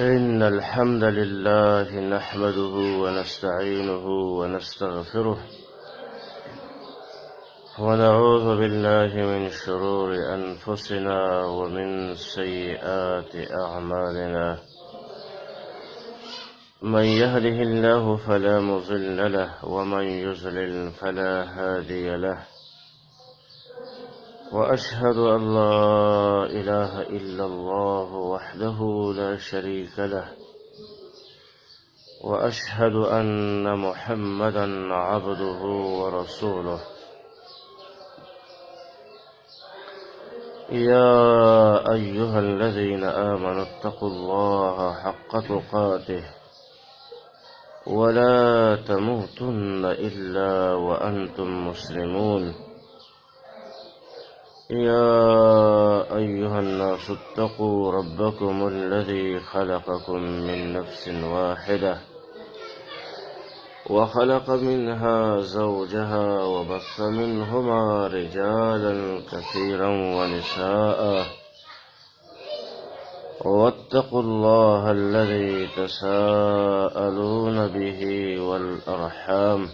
إن الحمد لله نحمده ونستعينه ونستغفره ونعوذ بالله من شرور أنفسنا ومن سيئات أعمالنا. من يهده الله فلا مضل له ومن يضلل فلا هادي له. وأشهد أن لا إله إلا الله وحده لا شريك له، وأشهد أن محمدا عبده ورسوله. يا أيها الذين آمنوا اتقوا الله حق تقاته ولا تموتن إلا وأنتم مسلمون. يا أيها الناس اتقوا ربكم الذي خلقكم من نفس واحدة وخلق منها زوجها وبث منهما رجالا كثيرا ونساء. واتقوا الله الذي تساءلون به والأرحام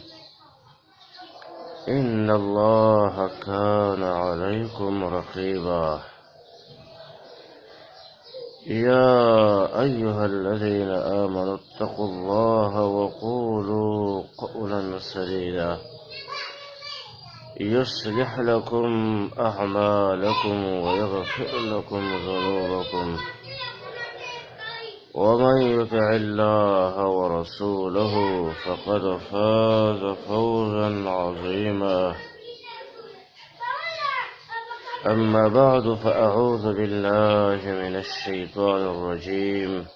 إن الله كان عليكم رقيبا. يا أيها الذين آمنوا اتقوا الله وقولوا قولا سديدا يصلح لكم أعمالكم ويغفر لكم ذنوبكم، ومن يطع الله ورسوله فقد فاز فوزا عظيما. أما بعد، فأعوذ بالله من الشيطان الرجيم.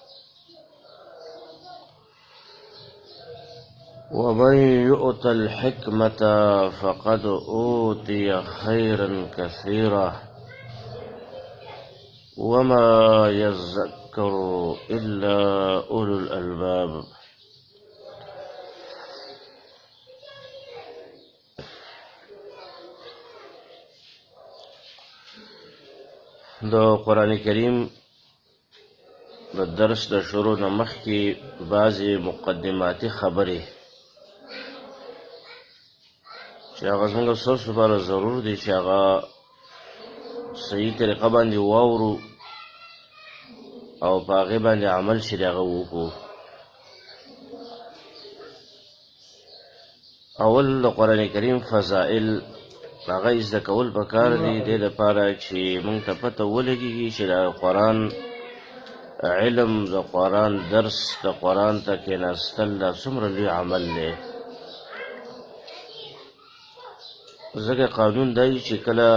ومن يؤت الحكمة فقد أوتي خيرا كثيرا وما يذكر إلا أولو الألباب. د قرآن کریم د درس د شروع نه مخکې بعضې مقدماتي خبرې چې هغه زموږ ستاسو لپاره ضرور دی چې هغه صحیح طریقه باندې واورو او په هغې باندې عمل چې د هغه وکړو. اول د قرآن کریم فضائل هغه زده کول پکار دي دې لپاره چې موږ ته پته ولګېږي چې د قرآن علم، د قرآن درس، د قرآن ته کېناستل دا څومره لوی عمل دی. ځکه قانون دا دی چې کله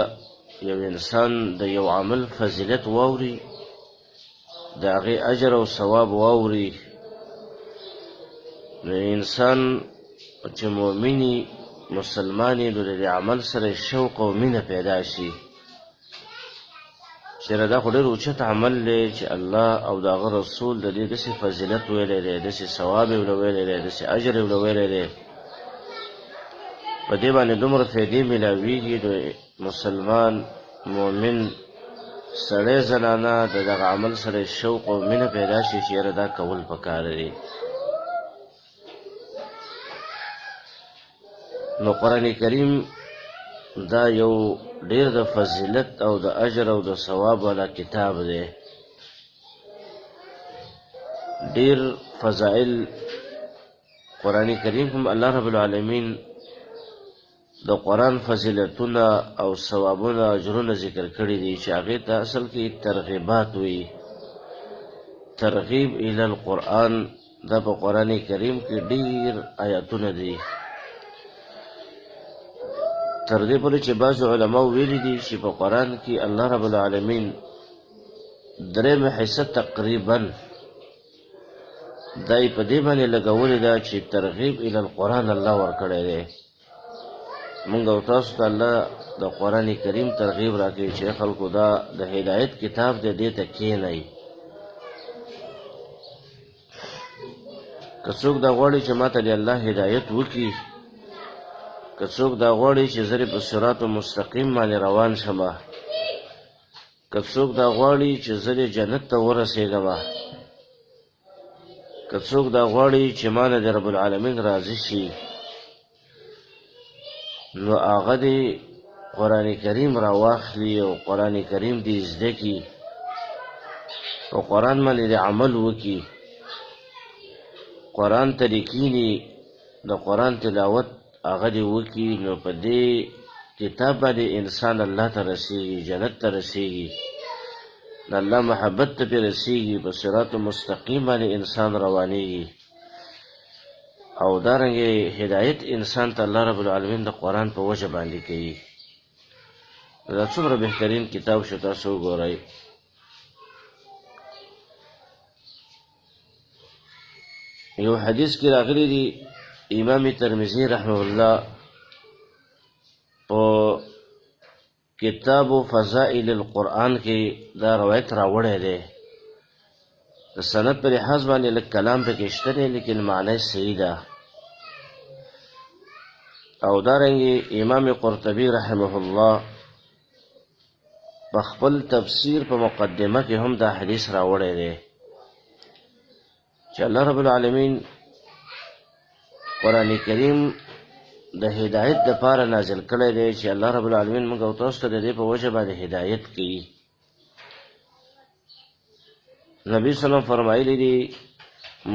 یو انسان د یو عمل فضیلت واوري، د هغې اجر او ثواب واوري، نو انسان چې مؤمني مسلمانې نو د دې عمل سره شوق او مینه پیدا شي چې دا خو ډېر اوچت عمل دی چې الله او د هغه رسول د دې داسې فضیلت ویلی دی، داسې ثواب یې ورله ویلی دی، داسې اجر یې ورله ویلی دی، په دې باندې دومره فایدې میلاویږي. د مسلمان مؤمن سړی زنانه د دغه عمل سره شوق او مینه پیدا شي چې یاره دا کول پکار دی. نو قرآن کریم دا یو ډېر د فضیلت او د اجر او د ثواب والا کتاب دی. ډېر فضائل قرآن کریم هم الله رب العالمین د قرآن فضیلتونه او ثوابونه اجرونه ذکر کړي دي چې هغې ته اصل کې ترغیبات وي. ترغیب الی القرآن دا په قرآن کریم کې ډېر آیاتونه دي، تر دې پورې چې بعضو علماو ویلي دي چې په قرآن کې الله رب العالمین درېیمه حصه تقریبا دا یې په دې باندې لګولې ده چې ترغیب الی القرآن الله ورکړی دی. مونږ او تاسو ته الله د قرآن کریم ترغیب راکوي چې خلکو دا د هدایت کتاب دی، دې ته کښېنئ. که څوک دا غواړي چې ما ته د الله هدایت وکړي، که څوک دا غواړي چې زه په صراط مستقیم باندې روان شمه، که څوک دا غواړي چې زه جنت ته ورسېږم، که څوک دا غواړي چې ما نه د رب العالمین راضي شي نو هغه دې قرآن کریم را واخلي او قرآن کریم دې زده کړي او قرآن باندې د عمل وکړي قرآن ته دې کښېني د قرآن تلاوت هغه دې وکړي نو په دې کتاب باندې انسان الله ته رسېږي جنت ته رسېږي د الله محبت ته پرې رسېږي په صراط مستقیم باندې انسان روانېږي او دارنګې هدایت انسان ته الله رب العالمین د قرآن په وجه باندې کوي دا څومره بهترین کتاب شو تاسو وګورئ یو حدیث کې راغلی دی امام ترمذی رحمه الله په کتاب فضائل القرآن کې دا روایت راوړی دی د سند پر لحاظ باندې لږ کلام پکې شته دی لیکن معنی صحیح ده او دارنګې امام قرطبي رحمه الله په خپل تفسیر په مقدمه کې هم دا حدیث راوړی دی چې الله رب العالمین قرآن کریم د هدایت دپاره نازل کړی دی چې الله رب العالمین موږ او تاسو ته د دې په وجه باندې هدایت کوي نبی صلی الله علیه وسلم فرمایلی دي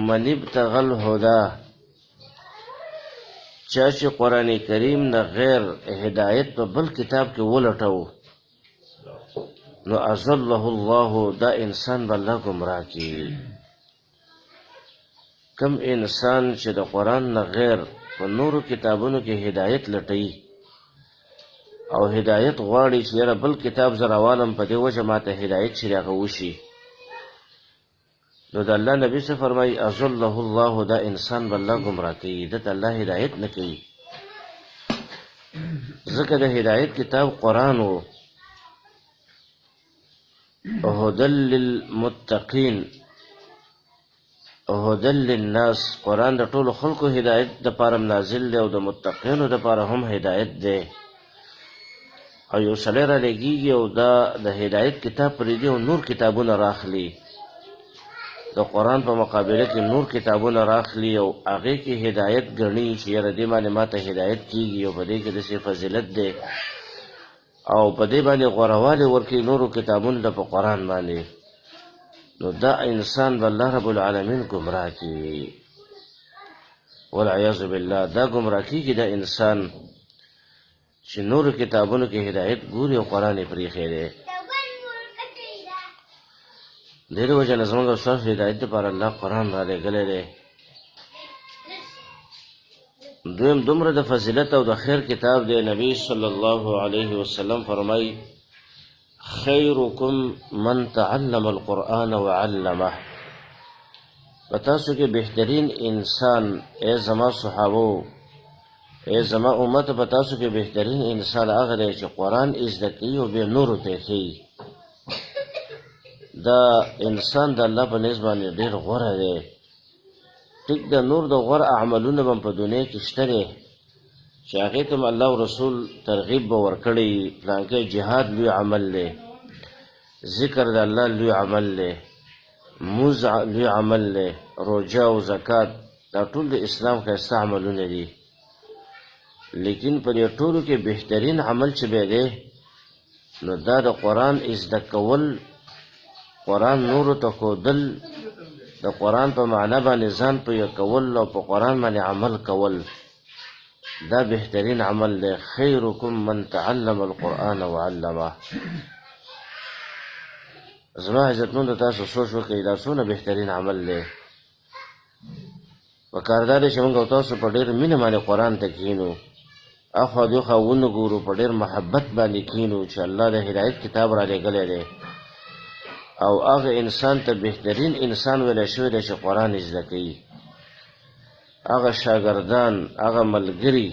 من ابتغى الهدى چا چې قرآن کریم نه غیر هدایت په بل کتاب کې ولټو نو اضله الله دا انسان به الله ګمراه کړي کم انسان چې د قرآن نه غیر په نورو کتابونو کې هدایت لټوي او هدایت غواړي چې یاره بل کتاب زه راوالم په دې وجه ماته هدایت چې هغه وشي نو د الله نبي څه فرمایي اضله الله دا انسان به الله ګمراه کوي ده ته الله هدایت نه کوي ځکه د هدایت کتاب قرآن و هدى للمتقین هدى للناس قرآن د ټولو خلکو هدایت دپاره نازل دی او د متقینو دپاره هم هدایت دی او یو سړی را لګېږي او دا د هدایت کتاب پرېږدي او نور کتابونه راخلي د قرآن په مقابله کې نور کتابونه راخلي او هغې کې هدایت ګڼي چې یاره دې باندې ما ته هدایت کېږي او په دې کې داسې فضیلت دی او په دې باندې غوروالې ورکوي نورو کتابونو ته په قرآن باندې نو دا انسان به الله رب العالمین ګمراه کړي والعیاذ بالله دا ګمراه کېږي دا انسان چې نورو کتابونو کې هدایت ګوري او قرآن یې پرېښی دی د دې وجه نه زموږ او ستاسو هدایت دپاره الله قرآن را لېږلی دی دویم دومره د فضیلت او د خیر کتاب دی نبی صلی الله علیه وسلم فرمایي خیرکم من تعلم القرآن وعلمه په تاسو کې بهترین انسان ای زما صحابو ای زما امت په تاسو کې بهترین انسان هغه دی چې قرآن زده کوي او بیا نورو ته یې ښیي دا انسان د الله په نسبت باندې ډېر غوره دی ټیک د نور د غوره اعمالونه به په دنیا کې شته دی چې هغې ته الله او رسول ترغیب به ورکړی پلانکی جهاد لوی عمل دی ذکر د الله لوی عمل دی مونځ لوی عمل دی روژه او زکات دا ټول د اسلام ښایسته عملونه دي لیکن په دې ټولو کې بهترین عمل چې به دی نو دا د قرآن زده کول قرآن نورو ته ښودل د قرآن په معنا باندې ځان پویه کول او په قرآن باندې عمل کول دا بهترین عمل دی خیرکم من تعلم القرآن وعلمه زما عزتمندو تاسو سوچ وکړئ دا څونه بهترین عمل دی پکار دا دی چې موږ او تاسو په ډېر مینه باندې قرآن ته کښېنو اخوا دېخوا ونه ګورو په ډېر محبت باندې کښېنو چې الله د هدایت کتاب را لېږلی دی او هغه انسان ته بهترین انسان ویلی شوی دی چې قرآن زده کوي هغه شاګردان هغه ملګري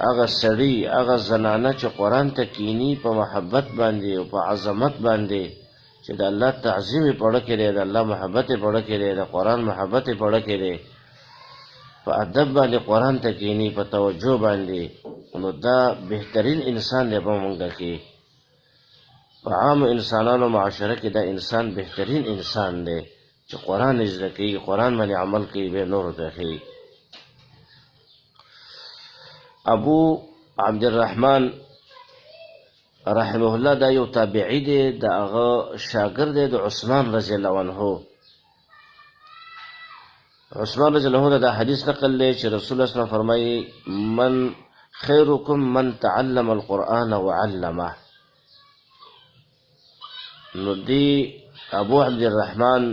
هغه سړي هغه زنانه چې قرآن ته کښېني په محبت باندې او په عظمت باندې چې د الله تعظیم یې په اړه کې دی د الله محبت یې په اړه کې دی د قرآن محبت یې په اړه کې دی په ادب باندې قرآن ته کښېني په توجه باندې نو دا بهترین انسان دی په موږ کې په عام انسانانو معاشره کې دا انسان بهترین انسان دی چې قرآن زده کوي، قرآن باندې عمل کوي، به نورو ته ښیي. ابو عبدالرحمن رحمه الله دا یو تابعی دی، د هغه شاګرد دی د عثمان رضی الله عنه. عثمان رضی الله عنه دا حدیث نقل دی چې رسول الله صلی الله علیه وسلم فرمایي من خیرکم من تعلم القرآن وعلمه. نو دی ابو عبدالرحمن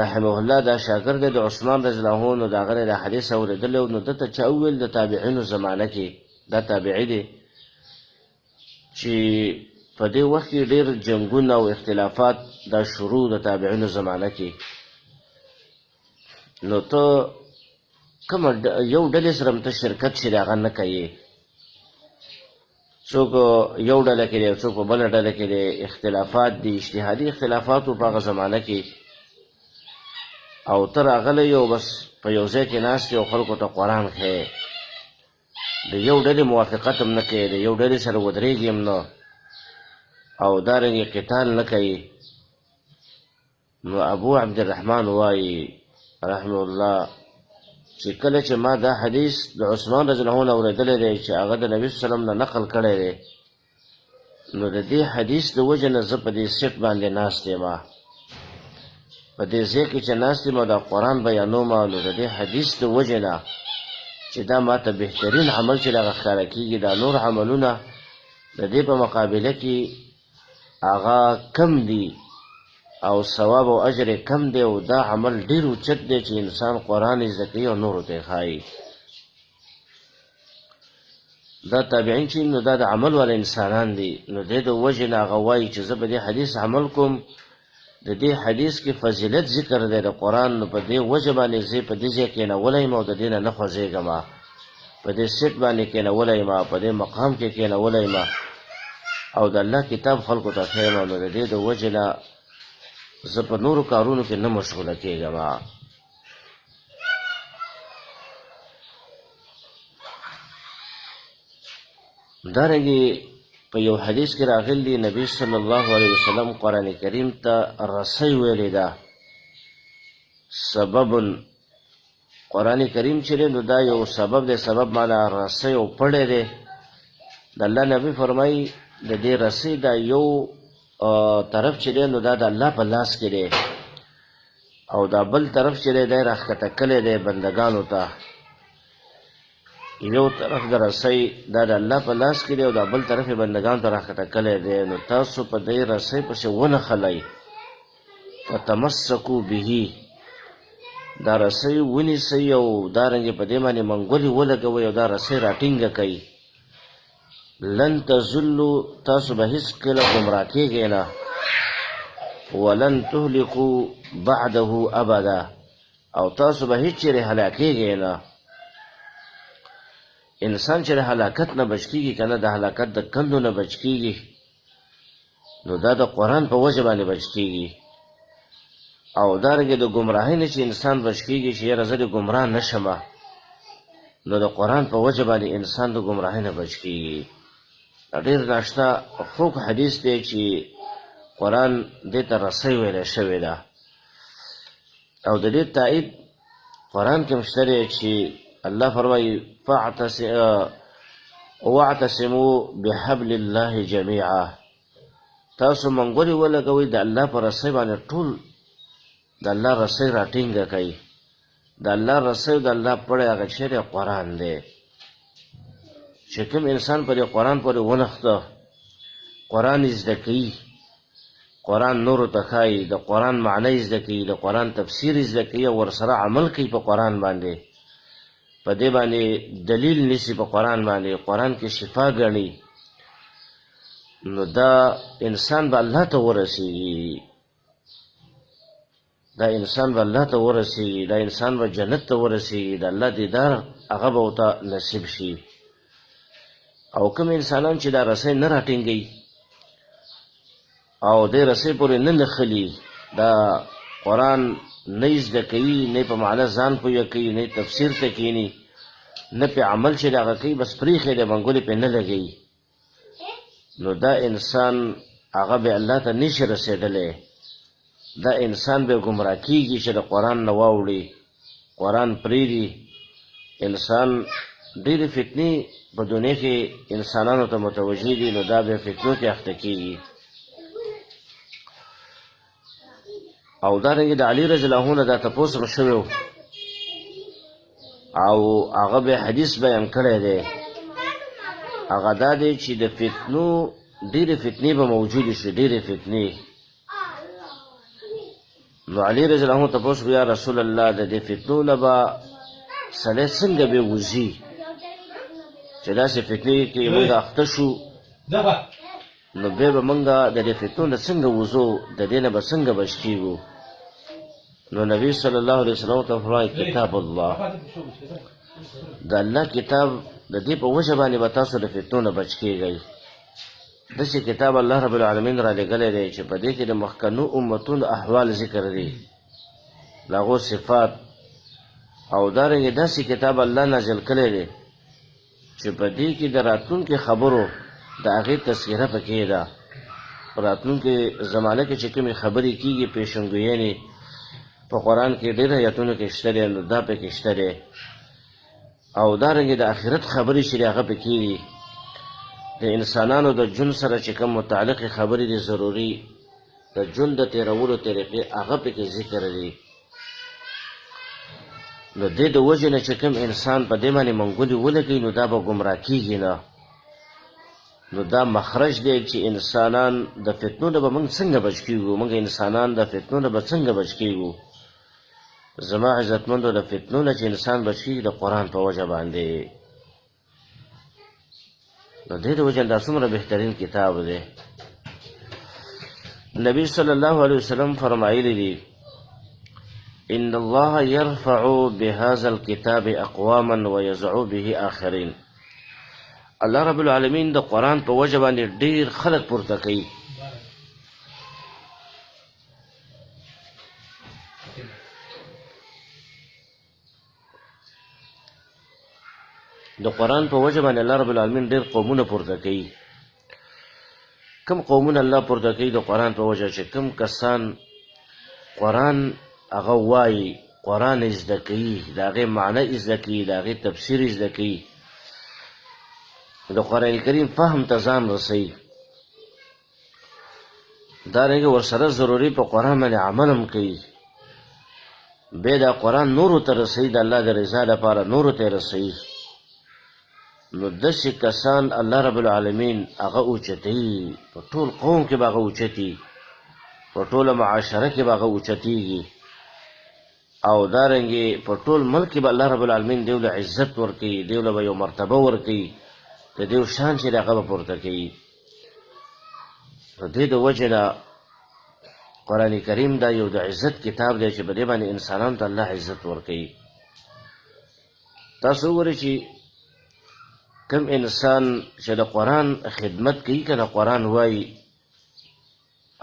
رحمه الله دا شاګرد دی د عثمان رضی الله عنه، دا هغه دا حدیث اورېدلی و. نو دته چا وویل د تابعینو زمانه کې دا تابعی دی چې په دې وخت کې ډېر جنګونه او اختلافات دا شروع د تابعینو زمانه کې. نو ته کومه یو ډلې سره ته شرکت چې د هغه نه کوې، څوک یو ډله کې دی، څوک په بله ډله کې دی، اختلافات دي، اجتهادي اختلافاتو په هغه زمانه کې، او ته راغلی یو بس په یو ځای کې ناست یې او خلکو ته قرآن ښیې، د یو ډلې موافقت هم نه کوي، د یو ډلې سره ودرېږي هم نه، او دارنګې قتال نه کوي. نو ابو عبدالرحمن وایي رحمه الله چې کله چې ما دا حدیث د عثمان رضی الله عنه اورېدلی دی چې هغه د نبي صلی الله علیه وسلم نه نقل کړی دی، نو د دې حدیث د وجې نه زه په دې سیټ باندې ناست یم، په دې ځای کې چې ناست یم او دا قرآن بیانوم، نو د دې حدیث د وجې نه چې دا ما ته بهترین عمل چې هغه ښکاره کېږي، دا نور عملونه د دې په مقابله کې هغه کم دي او ثواب او اجر کم دی، او دا عمل ډېر اوچت دی چې انسان قرآن زده کوي او نورو ته یې ښایي. دا تابعین چې نو دا د عمل والا انسانان دي، نو دې د وجې نه هغه وایي چې زه په دې حدیث عمل کوم، د دې حدیث کې فضیلت ذکر دی د قرآن، نو په دې وجه باندې زه په دې ځای کېنولی یم او د دې نه نه خوځېږم، په دې سیټ باندې کېنولی یم، په دې مقام کې کېنولی یم او د الله کتاب خلکو ته ښیم، نو د دې د وجې نه زه په نورو کارونو کې نه مشغوله کېږم. دارنګې په یو حدیث کې راغلی نبی صلی الله علیه وسلم قرآن کریم ته رسی ویلې ده، سبب قرآن کریم چې دی نو دا یو سبب دی، سبب معنا رسی او پړی دی. د الله نبی فرمایي د دې رسی دا یو طرف چې دی نو دا د الله په لاس کې دی، او دا بل طرف چې دی دی راښکته کلی دی بندګانو ته. یو طرف د رسی دا د الله په لاس کې دی او دا بل طرف یې بندګانو ته راښکته کلی دی. نو تاسو په دې رسی پسې ونښلئ، فتمسکو به، دا رسی ونیسئ او دارنګې په دې باندې منګولې ولګوئ او دا رسی راټینګه کوئ. لن تزلوا، تاسو به هیڅ کله ګمراه کېږئ نه، ولن تهلکوا بعده ابدا، او تاسو به هیڅ چېرې هلاکېږئ نه. انسان چې د هلاکت نه بچ کېږي که نه، د هلاکت د کندو نه بچ کېږي، نو دا د قرآن په وجه باندې بچ کېږي. او دارنګې د ګمراهۍ نه چې انسان بچ کېږي چې یاره زه د ګمراه نه شمه، نو د قرآن په وجه باندې انسان د ګمراهۍ نه بچ کېږي. ډېر ناشته خوږ حدیث دی چې قرآن دې ته رسی ویلی شوې ده، او د دې تایید قرآن کې هم شته دی چې الله فرمایي واعتصموا بحبل الله جمیعا، تاسو منګولې ولګوئ د الله په رسی باندې، ټول د الله رسی راټینګه کوي. د الله رسی او د الله پړی هغه شی دی قرآن دی. چې کوم انسان په دې قرآن پورې ونښته، قرآن زده کوي، قرآن نورو ته ښایي، د قرآن معنی زده کوي، د قرآن تفسیر زده کوي او ورسره عمل کوي په قرآن باندې، په دې باندې دلیل نیسي په قرآن باندې، قرآن کې شفا ګڼي، نو دا انسان به الله ته ورسیږي، دا انسان به الله ته ورسیږي، دا انسان به جنت ته ورسیږي، د الله دیدار هغه به ورته نصیب شي. او کوم انسانان چې دا رسی نه راټینګوي او دې رسی پورې نه نښلي، دا قرآن نه زده کوي، نه په معنی ځان پوهه کوي، نه تفسیر ته کښېني، نه پې عمل چې د هغه کوي، بس پرېښی دی، منګولې پې نه لګوي، نو دا انسان هغه به الله ته نشي رسېدلی. دا انسان به ګمراه کیږي چې د قرآن نه واوړي، قرآن پرېږدي. انسان ډېرې فتنې په دنیا کې انسانانو ته متوجه دي، نو دا به فتنو کې اخته کیږي. او دارنګې د علي رضی الله عنه دا تپوس هم شوی و او هغه به حدیث بیان کړی دی. هغه دا دی چې د فتنو ډېرې فتنې به موجودې شي، ډېرې فتنې. نو علي رضی الله عنه تپوس کو یا رسول الله د دې فتنو نه به سړی څنګه به وځي چې داسې فتنې کې موږ اخته شو، نو بیا به موږ د دې فتنو نه څنګه وځو، د دې نه به څنګه بچ کېږو؟ نو نبی صلی الله علیه وسلم ته فرمایي کتاب الله، د الله کتاب د دې په وجه باندې به تاسو د فتنو نه بچ کېږئ. داسې کتاب الله رب العالمین را لېږلی دی چې په دې کې د مخکنو امتونو احوال ذکر دي، د هغو صفات. او دارنګې داسې کتاب الله نازل کړی دی چې په دې کې د راتلونکي خبرو د هغې تذکره پکې ده. په راتلونکي زمانه کې چې کومې خبرې کېږي، پیشنګویانې په قرآن کې ډېر ایتونو کې شته دی، نو دا پکې شته دی. او دارنګې د آخرت خبرې چې دی هغه پکې دي. د انسانانو د ژوند سره چې کوم متعلقې خبرې دي ضروري، د ژوند د تېرولو طریقې هغه پکې ذکر دي. نو دې د وجې نه چې کوم انسان په دې باندې منګولې ولګوي، نو دا به ګمراه کېږي نه. نو دا مخرج دی چې انسانان د فتنو نه به موږ څنګه بچ کېږو، موږ انسانان د فتنو نه به څنګه بچ کېږو. زما عزتمندو د فتنو نه چې انسان بچ کېږي د قرآن په وجه باندې. نو دې د وجه دا څومره بهترین کتاب دی. نبی صلی الله علیه وسلم فرمایلی دي ان الله يرفع بهذا الكتاب اقواما ويزعو به آخرين. الله رب العالمین د قرآن په وجه باندې ډېر خلک پورته کوي. د قرآن په وجه باندې الله رب العالمین ډېر قومونه پورته کوي. کم قومونه الله پورته کوي د قرآن په وجه چې کم کسان قرآن هغه وایي، قرآن زده کوي، د هغې معنی زده کوي، د هغې تفسیر زده کوي، د قرآن کریم فهم ته ځان رسوي. دارنګه ورسره ضروري په قرآن باندې عمل هم کوي. بیا دا قرآن نورو ته رسوي، د الله د رضا لپاره نورو ته رسوي. نو داسې کسان الله رب العالمین هغه اوچتوي، په ټول قوم کې به هغه اوچتي، په ټوله معاشره کې به هغه اوچتېږي. او دارنګې په ټول ملک کې به الله رب العالمین دیو له عزت ورکوي، دیو له به یو مرتبه ورکوي، د دیو شان چې هغه به پورته کوي. د دې د وجې نه قرآن کریم دا یو د عزت کتاب دی چې په دې باندې انسانانو ته الله عزت ورکوي. تاسو وګورئ چې کم انسان چې د قرآن خدمت کوي، که نه قرآن وایي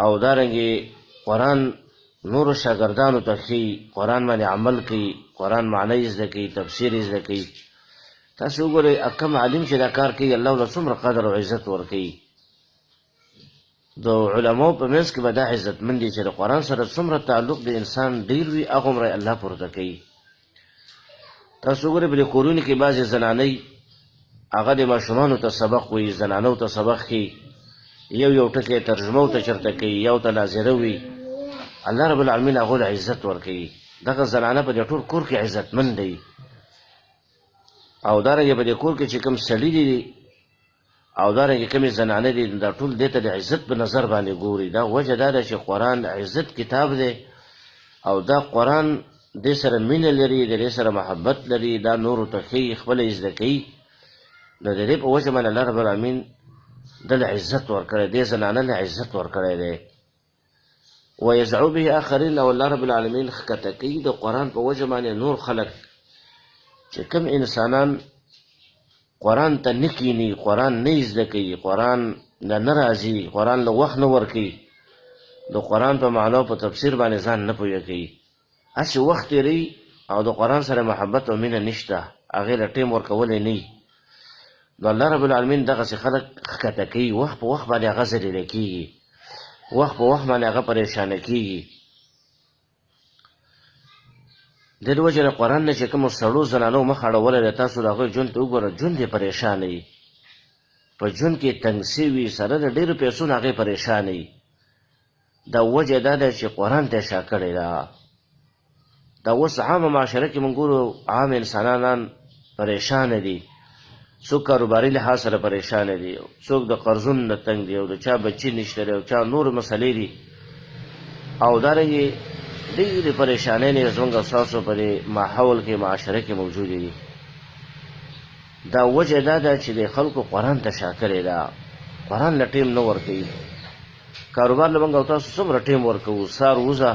او دارنګې قرآن نورو شاګردانو ته ښیي، قرآن باندې عمل کوي، قرآن معنی زده کوي، تفسیر زده کوي. تاسو وګورئ کم عالم چې دا کار کوي، الله له څومره قدر او عزت ورکوي. د علماو په منځ کې به دا عزتمند دي چې د قرآن سره څومره تعلق د انسان ډېر وي، هغومره الله پورته کوي. تاسو وګورئ په دې کورونو کې بعضې زنانۍ هغه د ماشومانو ته سبق وایي، زنانو ته سبق ښیي، یو ټکی ترجمه ورته چېرته کوي، یو ته ناظره وي. الله رب العالمین هغو له عزت ورکوي. دغه زنانه په دې ټول کور کې عزتمند دی. او دارنګې په دې کور کې چې کوم سړي دي او دارنګې کومې زنانه دي، دا ټول دې ته د عزت په نظر باندې ګوري. دا وجه دا ده چې قرآن عزت کتاب دی، او دا قرآن دې سره مینه لري، د دې سره محبت لري، دا نورو ته ښیي، خپله یې زده کوي. نو د دې په وجه باندې الله رب العالمین ده له عزت ورکړی، دې زنانه له عزت ورکړی دی. ویزعو به آخرین، او الله رب العالمین ښکته کوي د قرآن په وجه باندې نور خلک چې کوم انسانان قرآن ته نه کیني، قرآن نه زده کوي، قرآن نه راځي، قرآن له وخت نه ورکوي، د قرآن په معنا او په تفسیر باندې ځان نه پوهه کوي، هسې وخت تېروي او د قرآن سره محبت او مینه نشته، هغې له ټیم ورکولی نه وي. نو الله رب العالمین دغسې خلک ښکته کوي، وخت په وخت باندې هغه ذلیله کېږي، وخت په وخت باندې هغه پریشانه کېږي. د دې وجه نه قرآن نه چې کومو سړو زنانو مخ اړولی دی تاسو د هغوی ژوند ته وګوره ژوند یې پریشانه وي په ژوند کې تنګسي وي سره د ډېرو پیسو نه هغې پریشانه وي دا وجه دا ده چې قرآن ته یې شا کړې ده دا اوس عامه معاشره کې موږ ګورو عام انسانان پریشانه دي څوک کاروباري لحاظ سره پریشانه دي څوک د قرضونو نه تنګ دي او د چا بچي نشته دی او چا نور مسلې دي او دارنګې ډېرې پریشانۍ نه زموږ ستاسو په دې ماحول کې معاشره کې موجودې دي دا وجه دا ده چې د خلکو قرآن ته شا کړې ده قرآن له ټیم نه ورکوي کاروبار له موږ او تاسو څومره ټیم ورکوو سهار وځه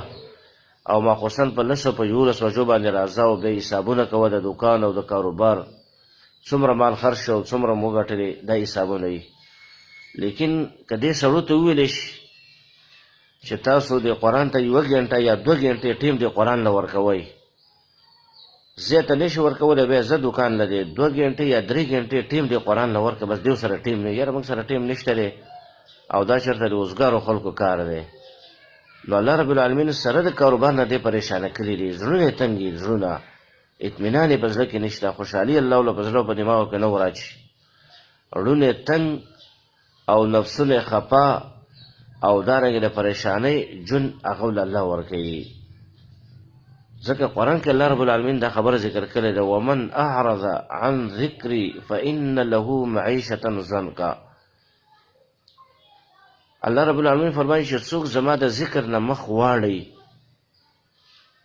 او ماخوستن په 10 په 11 بجو باندې راځه او بیا حسابونه کوه د دوکان او د کاروبار څومره مال خرج شو او څومره مو ګټلې دا حسابونه وي لیکن که دې سړو ته وویلی شي چې تاسو د قرآن ته 1 ګنټه یا 2 ګنټې ټیم د قرآن له ورکوئ زه ته نشي ورکولی بیا زه دوکان له دی 2 ګنټې یا 3 ګنټې ټیم د قرآن له ورکه بس دیو سره ټیم نه یاره موږ سره ټیم نشته دی او دا چېرته د اوزګارو خلکو کار دی نو الله رب العالمین سره د کاروبار نه دې پریشانه کړي دي زړونه یې تنګ دي زړونه اطمینان یې په زړه کې نشته خوشحالي الله وله په زړه او په دماغو کې نه وراچي ړونه یې تنګ او نفسونه یې خفه او دارنګې د پریشانۍ ژوند هغه له الله ورکوي ځکه قرآن کې الله رب العالمین دا خبره ذکر کړې ده ومن اعرض عن ذکري فإن له معیشة ضنکا الله رب العالمین فرمایي چې څوک زما د ذکر نه مخ واړوي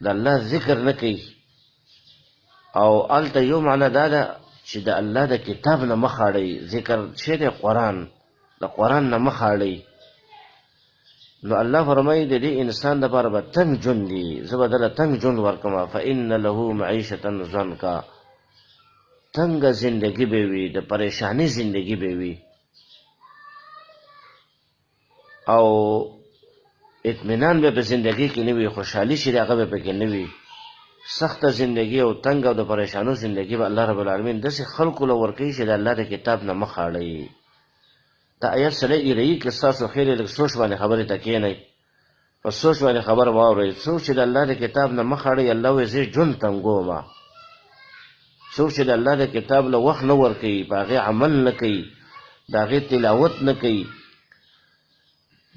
د الله ذکر نه کوي او هلته یو معنا دا ده چې د الله د کتاب نه مخ اړوي ذکر چې دی قرآن د قرآن نه مخ اړوي نو الله فرمایي د دې انسان دپاره به تنګ ژوند دي زه به دله تنګ ژوند ورکړم فإن له معیشة ضنکا تنګه زندګي به وي د پریشانۍ زندګي به وي او اطمینان به په زندګۍ کې نه وي خوشحالي چې هغه به پکې نه وي سخته زندګي او تنګ او د پریشانو زندګي به الله رب العالمین داسې خلکو له ورکوي چې د الله د کتاب نه مخ اړوي دا آیت سړی ایروي که ستاسو خیر یې لږ سوچ باندې خبرې ته کښېنئ په سوچ باندې خبره واورئ څوک چې د الله د کتاب نه مخ اړوي الله وایي زه ژوند تنګومه څوک چې د الله د کتاب له وخت نه ورکوي په هغې عمل نه کوي د هغې تلاوت نه کوي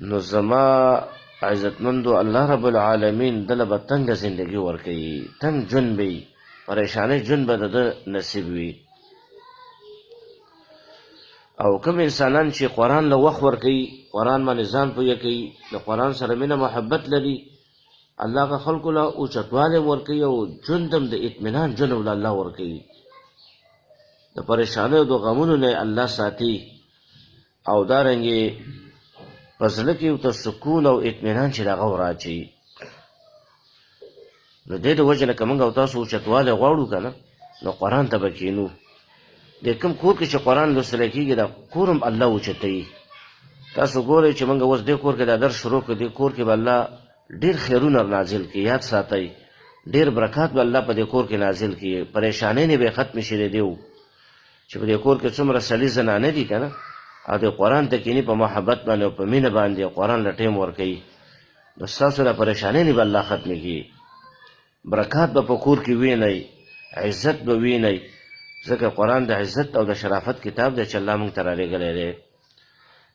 نو زما عزتمندو الله رب العالمین دله به تنګه زندګي ورکوي تنګ ژوند به وي پریشانۍ ژوند به د ده نصیب وي او کوم انسانان چې قرآن له وخت ورکوي قرآن باندې ځان پویه کوي د قرآن سره مینه محبت لري الله هغه خلکو له اوچتوالی ورکوي او ژوند هم د اطمینان ژوند له الله ورکوي د پریشانیو د غمونو نه الله ساتي او دارنګې په زړه کې ورته سکون او اطمینان چې د هغه وراچوي نو دې د وجې نه که موږ او تاسو اوچتوالی غواړو که نه نو قرآن ته به کښېنو د کوم کور کې چې قرآن لوستلی کېږي دا کور هم الله اوچتوي تاسو ګورئ چې موږ اوس دې کور کې دا درس شروع کړو دې کور کې به الله ډېر خیرونه نازل کړي یاد ساتئ ډېر برکات به الله په دې کور کې نازل کړي پریشانۍ نه به ختمې شي د دې چې په دې کور کې څومره سړي زنانه دي که نه او د قرآن ته کښېني په محبت باندې او په مینه باندې قرآن له ټیم ورکوي نو ستاسو له پریشانۍ نه به الله ختمې کړي برکات به په کور کې وینئ عزت به وینئ ځکه قرآن د عزت او د شرافت کتاب دی چې الله موږ ته رالیږلی دی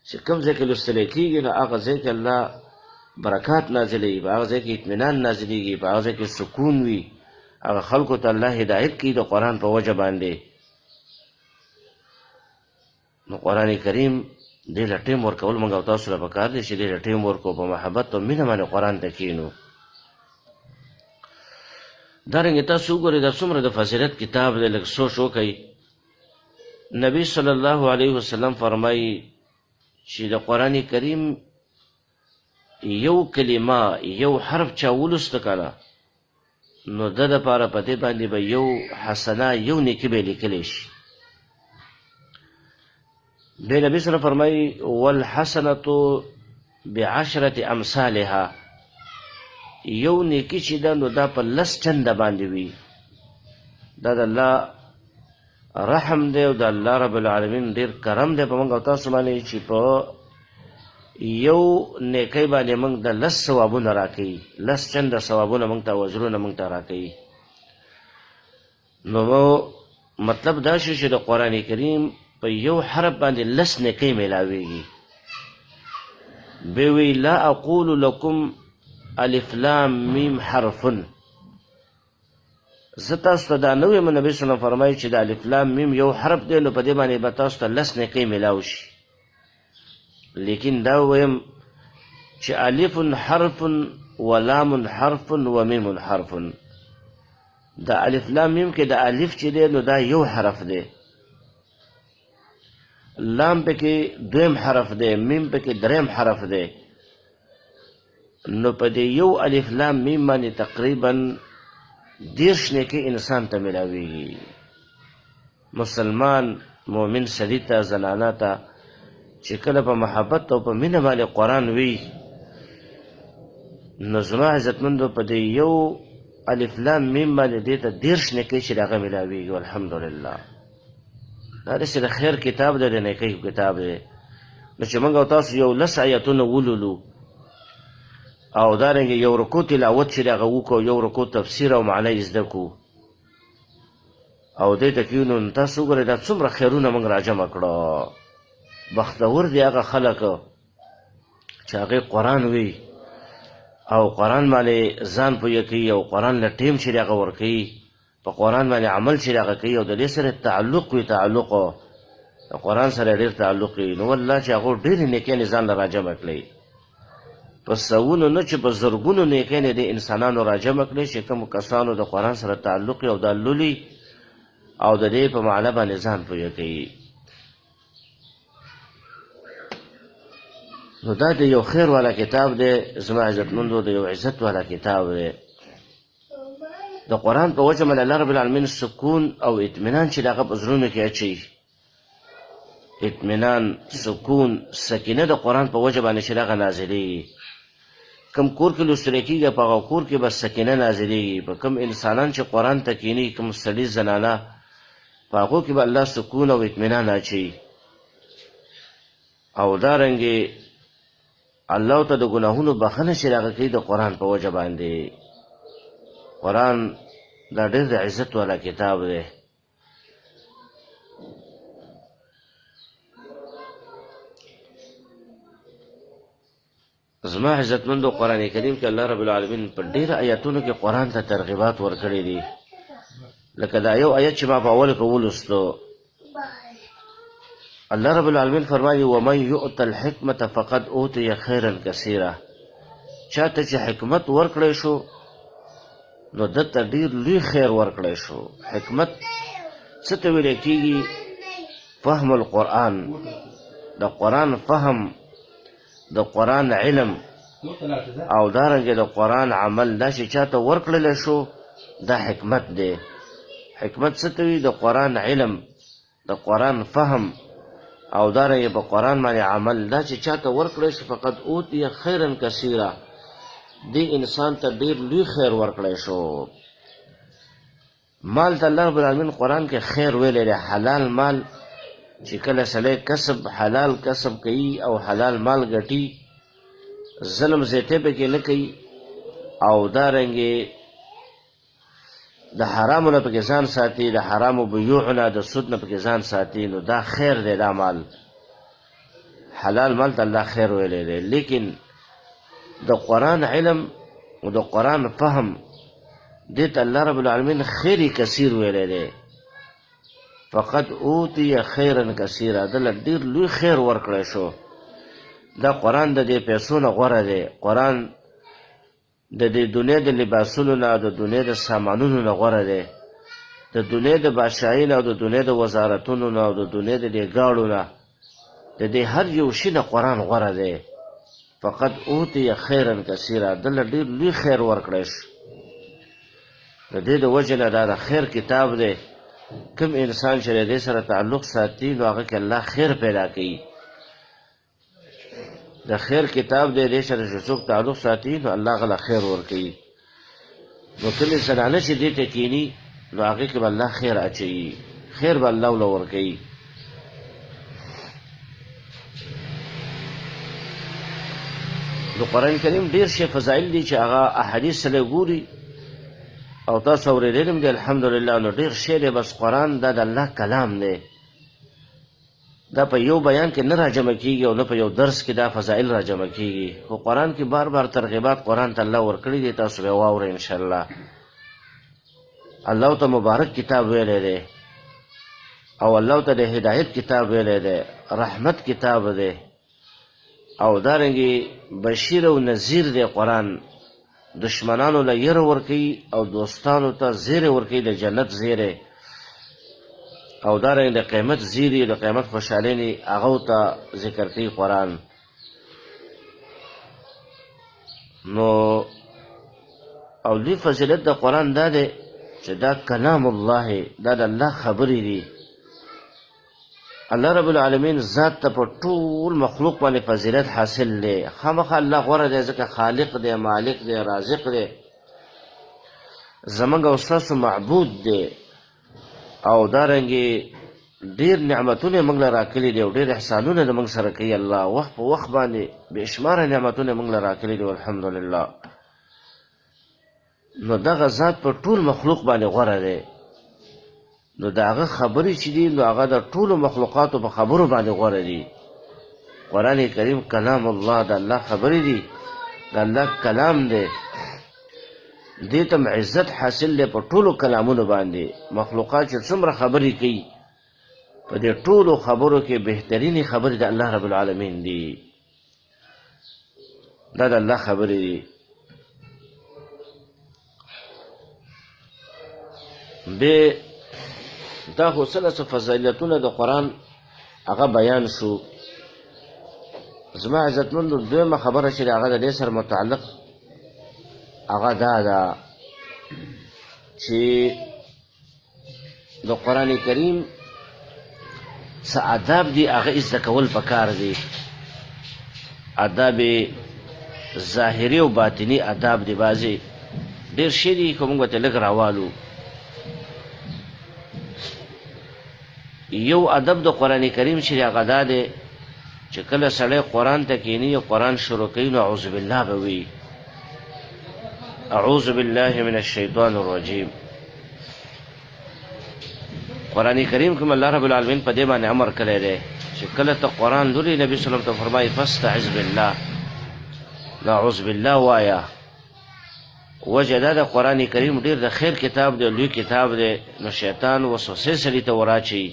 چې کوم ځای کې لوستلی کېږي نو هغه ځای کې الله برکات نازلوي په هغه ځای کې اطمینان نازلېږي په هغه ځای کې سکون وي هغه خلکو ته الله هدایت کوي د قرآن په وجه باندې نو قرآن کریم دې له ټیم ورکول موږ او تاسو له پکار دی چې دې له ټیم ورکو په محبت او مینه باندې قرآن ته کښېنو دارنګې تاسو وګورئ دا څومره د فضیلت کتاب دی لږ سوچ وکئ نبی صلی الله علیه وسلم فرمایي چې د قرآن کریم یو کلمه یو حرف چا ولوسته کنه نو د دپاره په دې باندې به یو حسنه یو نیکي به لیکلی شي بیا نبی صلی الله فرمایي والحسنة بعشرة امثالها یو نیکی چې ده نو دا په 10 چنده باندې وي دا د الله رحم دی او د الله رب العالمین ډېر کرم دی په موږ او تاسو باندې چې په یو نیکۍ باندې موږ د 10 ثوابونه راکوي 10 چنده ثوابونه موږ ته او اجرونه موږ ته راکوي نو مطلب دا شو چې د قرآن کریم په یو حرف باندې لس نیکۍ میلاویږي. بیا وی لا اقول لکم الف لام میم حرفن، زه تاسو ته دا نه وایم، نبي صلی الله فرمایي چې د الف لام میم یو حرف دی نو په دې باندې به تاسو ته لس نیکۍ میلاو شي، لیکن دا وایم چې الف حرف ولام حرف ومیم حرف. د الف لام میم کې د الف چې دی نو دا یو حرف دی، لام پکې دویم حرف دی، میم پکې دریم حرف دی. نو په دې یو الف لام میم باندې تقریبا 10 نیکۍ انسان ته ملاویږي. مسلمان مؤمن سړي ته زنانه ته چې کله په محبت او په مینه باندې قرآن وی نو زما عزتمندو په دې یو الف لام میم باندې دې ته 10 نیکۍ چې هغه ملاویږي. الحمدلله دا داسې د خیر کتاب دی، د نیکۍ کتاب دی. نو چې موږ او تاسو یو لس آیتونه ولولو او دارنګې یو رکو تلاوت چې هغه وکړو، یو رکو تفسیر او معنی یې زده کړو او دې ته کښېنو، نو تاسو وګورئ دا څومره خیرونه موږ راجمع کړو. بختور دي هغه خلک چې هغې قرآن وی او قرآن باندې ځان پویه کوي او قرآن له ټیم چې هغه ورکوي، په قرآن باندې عمل چې هغه کوي او د دې سره تعلق وي، تعلق د قرآن سره ډېر تعلق وي، نو والله چې هغو ډېرې نیکیانې ځان له راجمع کړئ. په سوونو نه چې په زرګونو نیکیانې د انسانانو راجمع کړئ چې کومو کسانو د قرآن سره تعلق وي او دا لولي او د دې په معنی باندې ځان پویه کوي. نو دا د یو خیر والا کتاب دی زما عزتمندو، د یو عزت والا کتاب دی. د قرآن په وجه باندې الله رب العالمین سکون او اطمینان چې د هغه په زړونو کې اچوي، اطمینان، سکون، سکینه د قرآن په وجه باندې چې د هغه نازلېږي. کوم کور کې لوستلی کېږي په هغه کور کې به سکینه نازلېږي. په کوم انسانان چې قرآن ته کښېني، کوم سړي زنانه، په هغو کې به الله سکون او اطمینان اچوي. او دارنګې الله ته د ګناهونو بخښنه چې هغه کوي د قرآن په وجه باندې. قرآن دا ډېر د عزت والا کتاب دی. زما عزتمندو قرآن کریم کې الله رب العالمین په ډېر آیاتونو کې قرآن ته ترغیبات ورکړي دي. لکه دا یو آیت چې ما په اول کې ولوستو، الله رب العالمین فرمایي ومن یؤت الحکمة فقد اوتی خیرا کثیرا. چاته چې حکمت ورکړی شو نو دته ډېر لوی خیر ورکړی شو. حکمت څه ته ویلی کېږي؟ فهم القرآن، د قرآن فهم، د قرآن علم او دارنګې د قرآن عمل، دا چې چاته ورکړلی شو دا حکمت دی. حکمت څه ته وي؟ د قرآن علم، د قرآن فهم او دارنګې په قرآن باندې عمل، دا چې چاته ورکړی شو فقد اوتی خیرا کثیرا، دې انسان ته ډېر لوی خیر ورکړی شو. مال ته الله رب العالمین قرآن کې خیر ویلی دی. حلال مال چې کله سړی کسب، حلال کسب کوي او حلال مال ګټي، ظلم زیاتی پکې نه کوي او دارنګې د حرامو نه پکې ځان ساتي، د حرامو بیوع نه، د سود نه پکې ځان ساتي، نو دا خیر دی. دا مال، حلال مال ته الله خیر ویلی دی. لیکن د قرآن علم او د قرآن فهم دې ته الله رب العالمین خیر کثیر ویلی دی. فقد اوتی خیرا کثیرا، دله ډېر لوی خیر ورکړی شو. دا قرآن د دې پیسو نه غوره دی. قرآن د دې دنیا د لباسونو نه، د دنیا د سامانونو نه غوره دی. د دنیا د بادشاهۍ نه او د دنیا د وزارتونو نه او د دنیا د دې ګاړو نه، د دې هر یو شي نه قرآن غوره دی. فقد اوتی خیرا کثیرا، دله ډېر لوی خیر ورکړی شو. د دې د وجې نه دا د خیر کتاب دی. کوم انسان چې د دې سره تعلق ساتي نو هغه کې الله خیر پیدا کوي. د خیر کتاب دی، دې سره چې څوک تعلق ساتي نو الله غله خیر ورکوي. نو کومې زنانه چې دې ته کښېني نو هغې کې به الله خیر اچوي، خیر به الله ورله ورکوي. د قرآن کریم ډېر شی فضایل دي چې هغه احادیث سره ګوري او تاسو اورېدلی هم دی الحمدلله. نو ډېر شی دی، بس قرآن دا د الله کلام دی، دا په یو بیان کې نه راجمع کېږي او نه په یو درس کې دا فضائل راجمع کېږي، خو قرآن کې بار بار ترغیبات قرآن ته الله ورکړي دي، تاسو به واورئ انشاءالله. الله ته مبارک کتاب ویلی دی او الله ته د هدایت کتاب ویلی دی، رحمت کتاب دی، او دارنګې بشیر او نذیر دی قرآن. دشمنانو له یره ورکوي او دوستانو ته زیری ورکوي، د جنت زیری، او دارنګې د قیامت زیری، د قیامت خوشحالۍ هغو ته ذکر کوي قرآن. نو او لوی فضیلت د قرآن دا دی چې دا کلام الله، دا د الله خبرې دي. الله رب العالمین ذات ته په ټول مخلوق باندې فضیلت حاصل دی. خامخا الله غوره دی، ځکه خالق دی، مالک دی، رازق دی، زمونږ او ستاسو معبود دی، او دارنګې ډېر نعمتونه موږ له راکړي دي او ډېر احسانونه د موږ سره کوي الله. وخت په وخت باندې بې شماره نعمتونه موږ له راکړي دي الحمدلله. نو دغه ذات په ټول مخلوق باندې غوره دی. نو د هغه خبرې چې دي، نو هغه د ټولو مخلوقاتو په خبرو باندې غوره دي. قرآن کریم کلام الله، د الله خبرې دي، د الله کلام دی. دې ته عزت حاصل دی په ټولو کلامونو باندې. مخلوقات چې څومره خبرې کوي، په دې ټولو خبرو کې بهترینې خبرې د الله رب العالمین دي. دا د الله خبرې دي. به دا خو څه فضیلتونه د قرآن هغه بیان شو. زما عزتمندو دویمه خبره چې هغه د دې سره متعلق هغه دا ده چې د قرآن کریم څه آداب دي هغه زده کول پکار دي. آداب ظاهري او باطني آداب دي. بعضې ډېر شی دي که موږ ورته لږ راوالو. یو ادب د قرآن کریم چې هغه دا دی چې کله سړی قرآن ته کښېني او قرآن شروع کوي نو اعوذ بالله به وي، اعوذ بالله من الشیطان الرجیم. قرآن کریم کې الله رب العالمین په دې باندې امر کړی دی چې کله ته قرآن لولې، نبي صلی الله علیه وسلم ته فرمایي فاستعذ بالله، نو اعوذ بالله وایه. وجه دا د قرآن کریم ډېر د خیر کتاب دی، لوی کتاب دی. نو شیطان وسوسې سړي ته وراچوي،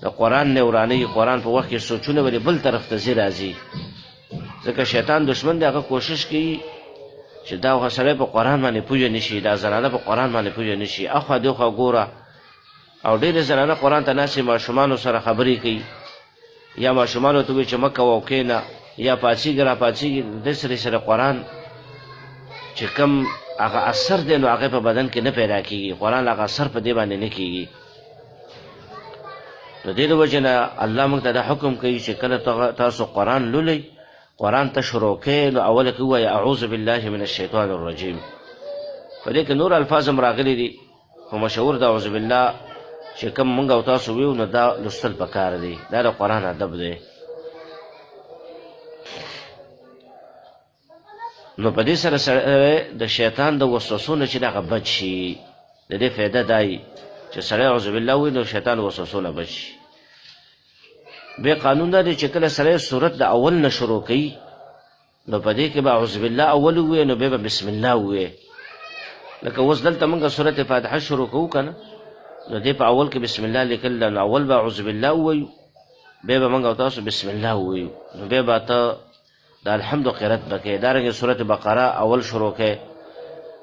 د قرآن نه ورانوي. قرآن په وخت کې سوچونه ولې بل طرف ته ځي راځي، ځکه شیطان دشمن دی. هغه کوشش کوي چې دا هغه سړی په قرآن باندې پوهه نه شي، دا زنانه په قرآن باندې پوهه نه شي. اخوا دېخوا ګوره، او ډېرې زنانه قرآن ته ناستې ماشومانو سره خبرې کوي، یا ماشومانو ته وایي چې مه کوه او کښېنه، یا پاڅېږه را پاڅېږي. د سره قرآن چې کوم هغه اثر دی نو هغه په بدن کې نه پیدا کېږي. قرآن هغه اثر په دې باندې نه کېږي. نو دې د وجې نه الله موږ ته دا حکم کوي چې کله تاسو قرآن لولئ، قرآن ته شروع کوئ، نو اوله کې ووایه اعوذ بالله من الشیطان الرجیم. په دې کې نور الفاظ هم راغلي دي، خو مشهور د اعوذ بالله چې کوم موږ او تاسو ویو نو دا لوستل پکار دی. دا د قرآن ادب دی. نو په دې سره د شیطان د وسوسو نه چې هغه بچ شي. د دې فایده دا وي چې سړی اعوذ بالله وایي نو شیطان وسوسو نه بچ شي. بیا قانون دا دی چې کله سړی صورت د اول نه شروع کوي نو په دې کې به اعوذ بالله اول ووایي، نو بیا به بسم الله ووایي. لکه اوس دلته موږ سورت فاتحه شروع کوو که نه، نو دې په اول کې بسم الله لیکل، نو اول به اعوذ بالله ووایو، بیا به موږ او تاسو بسم الله ووایو، نو بیا به ته د الحمد قرات به کوې. دارنګې سورت بقره اول شروع کوې.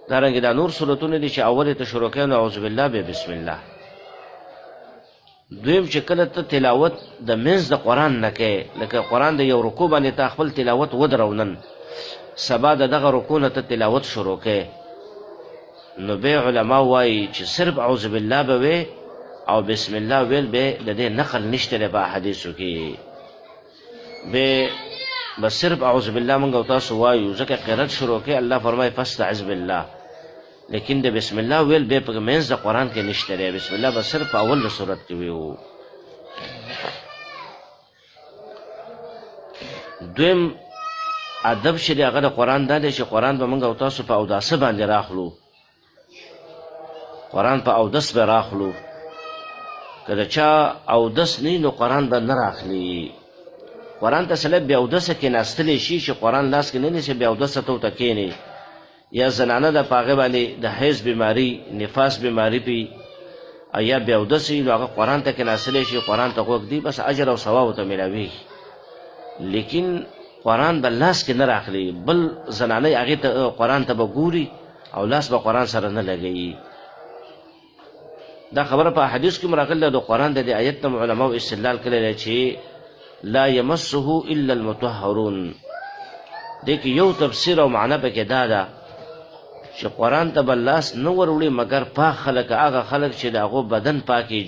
دارنګې دا نور سورتونه دي چې اول ته شروع کوې نو اعوذ بالله بیا بسم الله. دویم چې کله ته تلاوت د منځ د قرآن نه کوې، لکه قرآن د یو رکوع باندې تا خپل تلاوت ودرو، نن سبا د دغه رکوع نه ته تلاوت شروع کوې، نو بیا علما وایي چې صرف اعوذ بالله به وی او بسم الله ویل به د دې نقل نشته دی په احادیثو کې. بس صرف اعوذ بالله موږ او تاسو وایو ځکه قرات شروع کوي. الله فرمایي فاستعذ بالله، لیکن د بسم الله ویل به په منځ د قرآن کې نشته دی. بسم الله به صرف په اول سورت کې ویو. دویم ادب چې دی هغه د قرآن دا دی چې قرآن به موږ او تاسو په اوداسه باندې راخلو. قرآن په اودس به راخلو، که د چا اودس نه نو قرآن به نه راخلي. قرآن ته سړی بې اودسه کېناستلی شي چې قرآن لاس کې نه نیسي، بې اودسه ته ورته کښېني. یا زنانه ده په هغې باندې د حیض بیماري، نفاس بیماري پې یا بې اودسه وي، نو هغه قرآن ته کېناستلی شي، قرآن ته غوږ دی، بس اجر او ثواب ورته میلاویږي. لیکن قرآن به لاس کې نه راخلي، بل زنانه هغې ته قرآن ته به ګوري او لاس به قرآن سره نه لګوي. دا خبره په حدیث کې راغلې ده. د قرآن د دې آیت نه علماو استدلال کړی دی چې لا یمسه الا المطهرون. دې کې یو تفسیر او معنی پکې دا ده چې قرآن ته به لاس نه وروړي مګر پاک خلک، هغه خلک چې د هغو بدن پاکي